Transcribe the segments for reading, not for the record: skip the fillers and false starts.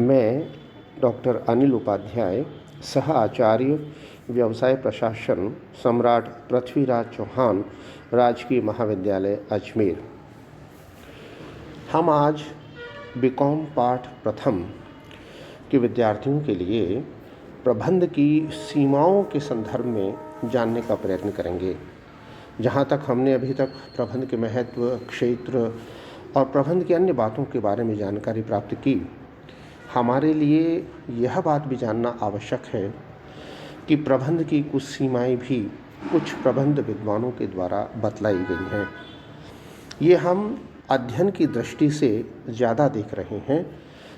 मैं डॉक्टर अनिल उपाध्याय, सह आचार्य व्यवसाय प्रशासन, सम्राट पृथ्वीराज चौहान राजकीय महाविद्यालय अजमेर। हम आज बीकॉम पाठ प्रथम के विद्यार्थियों के लिए प्रबंध की सीमाओं के संदर्भ में जानने का प्रयत्न करेंगे। जहाँ तक हमने अभी तक प्रबंध के महत्व, क्षेत्र और प्रबंध की अन्य बातों के बारे में जानकारी प्राप्त की, हमारे लिए यह बात भी जानना आवश्यक है कि प्रबंध की कुछ सीमाएं भी कुछ प्रबंध विद्वानों के द्वारा बतलाई गई हैं। ये हम अध्ययन की दृष्टि से ज़्यादा देख रहे हैं,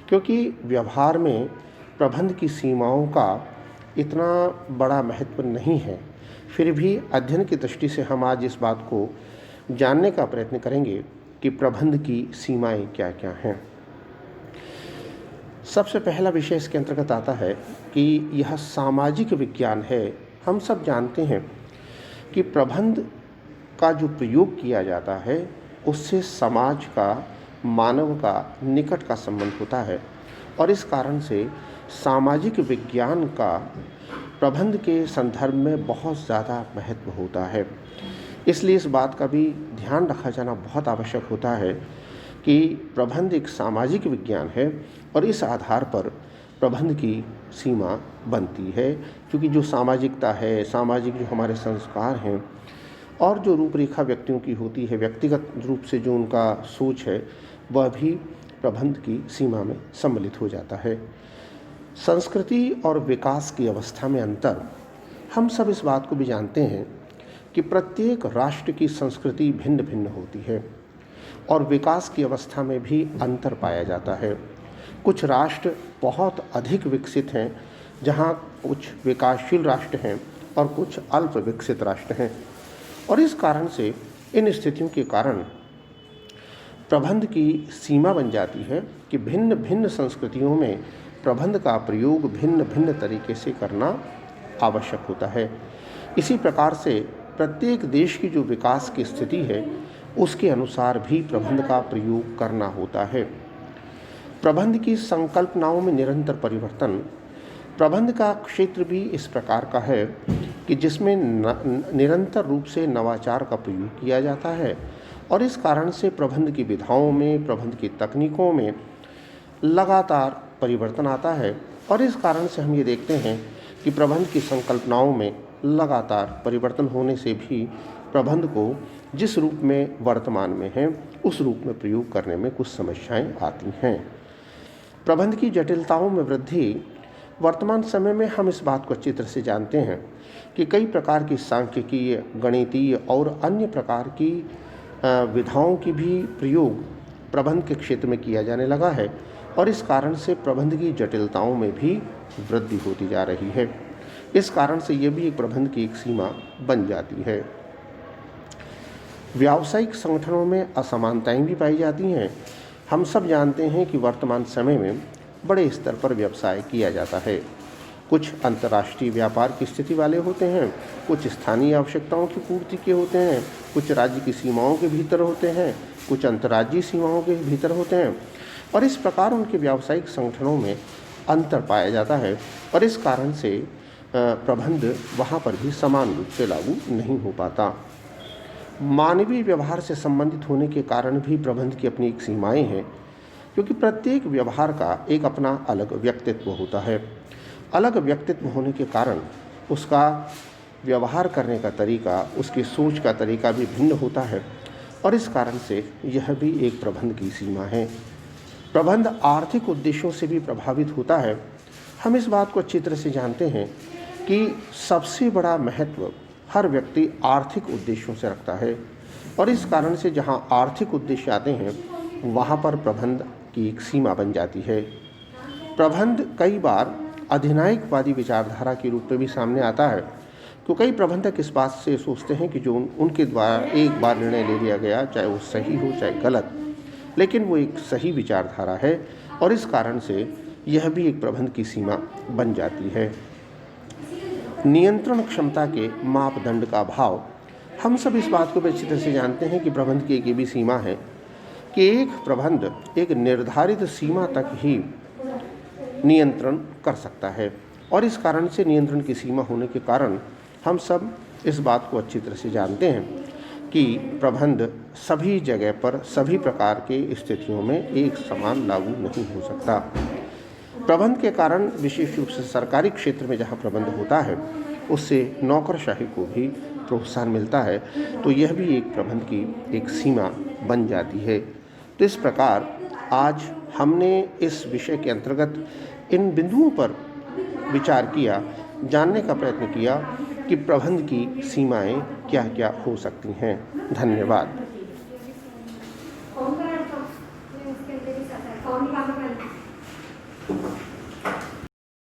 क्योंकि व्यवहार में प्रबंध की सीमाओं का इतना बड़ा महत्व नहीं है। फिर भी अध्ययन की दृष्टि से हम आज इस बात को जानने का प्रयत्न करेंगे कि प्रबंध की सीमाएं क्या क्या हैं। सबसे पहला विषय इसके अंतर्गत आता है कि यह सामाजिक विज्ञान है। हम सब जानते हैं कि प्रबंध का जो प्रयोग किया जाता है उससे समाज का, मानव का निकट का संबंध होता है, और इस कारण से सामाजिक विज्ञान का प्रबंध के संदर्भ में बहुत ज़्यादा महत्व होता है। इसलिए इस बात का भी ध्यान रखा जाना बहुत आवश्यक होता है कि प्रबंध एक सामाजिक विज्ञान है और इस आधार पर प्रबंध की सीमा बनती है, क्योंकि जो सामाजिकता है, सामाजिक जो हमारे संस्कार हैं और जो रूपरेखा व्यक्तियों की होती है, व्यक्तिगत रूप से जो उनका सोच है, वह भी प्रबंध की सीमा में सम्मिलित हो जाता है। संस्कृति और विकास की अवस्था में अंतर, हम सब इस बात को भी जानते हैं कि प्रत्येक राष्ट्र की संस्कृति भिन्न भिन्न होती है और विकास की अवस्था में भी अंतर पाया जाता है। कुछ राष्ट्र बहुत अधिक विकसित हैं, जहाँ कुछ विकासशील राष्ट्र हैं और कुछ अल्प विकसित राष्ट्र हैं, और इस कारण से इन स्थितियों के कारण प्रबंध की सीमा बन जाती है कि भिन्न भिन्न संस्कृतियों में प्रबंध का प्रयोग भिन्न भिन्न तरीके से करना आवश्यक होता है। इसी प्रकार से प्रत्येक देश की जो विकास की स्थिति है उसके अनुसार भी प्रबंध का प्रयोग करना होता है। प्रबंध की संकल्पनाओं में निरंतर परिवर्तन, प्रबंध का क्षेत्र भी इस प्रकार का है कि जिसमें निरंतर रूप से नवाचार का प्रयोग किया जाता है, और इस कारण से प्रबंध की विधाओं में, प्रबंध की तकनीकों में लगातार परिवर्तन आता है, और इस कारण से हम ये देखते हैं कि प्रबंध की संकल्पनाओं में लगातार परिवर्तन होने से भी प्रबंध को जिस रूप में वर्तमान में है उस रूप में प्रयोग करने में कुछ समस्याएं आती हैं। प्रबंध की जटिलताओं में वृद्धि, वर्तमान समय में हम इस बात को अच्छी तरह से जानते हैं कि कई प्रकार की सांख्यिकीय, गणितीय और अन्य प्रकार की विधाओं की भी प्रयोग प्रबंध के क्षेत्र में किया जाने लगा है, और इस कारण से प्रबंध की जटिलताओं में भी वृद्धि होती जा रही है। इस कारण से ये भी एक प्रबंध की एक सीमा बन जाती है। व्यावसायिक संगठनों में असमानताएं भी पाई जाती हैं। हम सब जानते हैं कि वर्तमान समय में बड़े स्तर पर व्यवसाय किया जाता है। कुछ अंतर्राष्ट्रीय व्यापार की स्थिति वाले होते हैं, कुछ स्थानीय आवश्यकताओं की पूर्ति के होते हैं, कुछ राज्य की सीमाओं के भीतर होते हैं, कुछ अंतर्राज्यीय सीमाओं के भीतर होते हैं, और इस प्रकार उनके व्यावसायिक संगठनों में अंतर पाया जाता है, और इस कारण से प्रबंध वहाँ पर भी समान रूप से लागू नहीं हो पाता। मानवीय व्यवहार से संबंधित होने के कारण भी प्रबंध की अपनी एक सीमाएं हैं, क्योंकि प्रत्येक व्यवहार का एक अपना अलग व्यक्तित्व होता है। अलग व्यक्तित्व होने के कारण उसका व्यवहार करने का तरीका, उसकी सोच का तरीका भी भिन्न होता है, और इस कारण से यह भी एक प्रबंध की सीमा है। प्रबंध आर्थिक उद्देश्यों से भी प्रभावित होता है। हम इस बात को अच्छी तरह से जानते हैं कि सबसे बड़ा महत्व हर व्यक्ति आर्थिक उद्देश्यों से रखता है, और इस कारण से जहां आर्थिक उद्देश्य आते हैं वहां पर प्रबंध की एक सीमा बन जाती है। प्रबंध कई बार अधिनायकवादी विचारधारा के रूप में भी सामने आता है, तो कई प्रबंधक इस बात से सोचते हैं कि जो उनके द्वारा एक बार निर्णय ले लिया गया, चाहे वो सही हो चाहे गलत, लेकिन वो एक सही विचारधारा है, और इस कारण से यह भी एक प्रबंध की सीमा बन जाती है। नियंत्रण क्षमता के मापदंड का अभाव, हम सब इस बात को भी अच्छी तरह से जानते हैं कि प्रबंध की एक ये भी सीमा है कि एक प्रबंध एक निर्धारित सीमा तक ही नियंत्रण कर सकता है। और इस कारण से नियंत्रण की सीमा होने के कारण हम सब इस बात को अच्छी तरह से जानते हैं कि प्रबंध सभी जगह पर सभी प्रकार के स्थितियों में एक समान लागू नहीं हो सकता। प्रबंध के कारण विशेष रूप से सरकारी क्षेत्र में जहाँ प्रबंध होता है उससे नौकरशाही को भी प्रोत्साहन मिलता है, तो यह भी एक प्रबंध की एक सीमा बन जाती है। तो इस प्रकार आज हमने इस विषय के अंतर्गत इन बिंदुओं पर विचार किया, जानने का प्रयत्न किया कि प्रबंध की सीमाएं क्या क्या हो सकती हैं। धन्यवाद।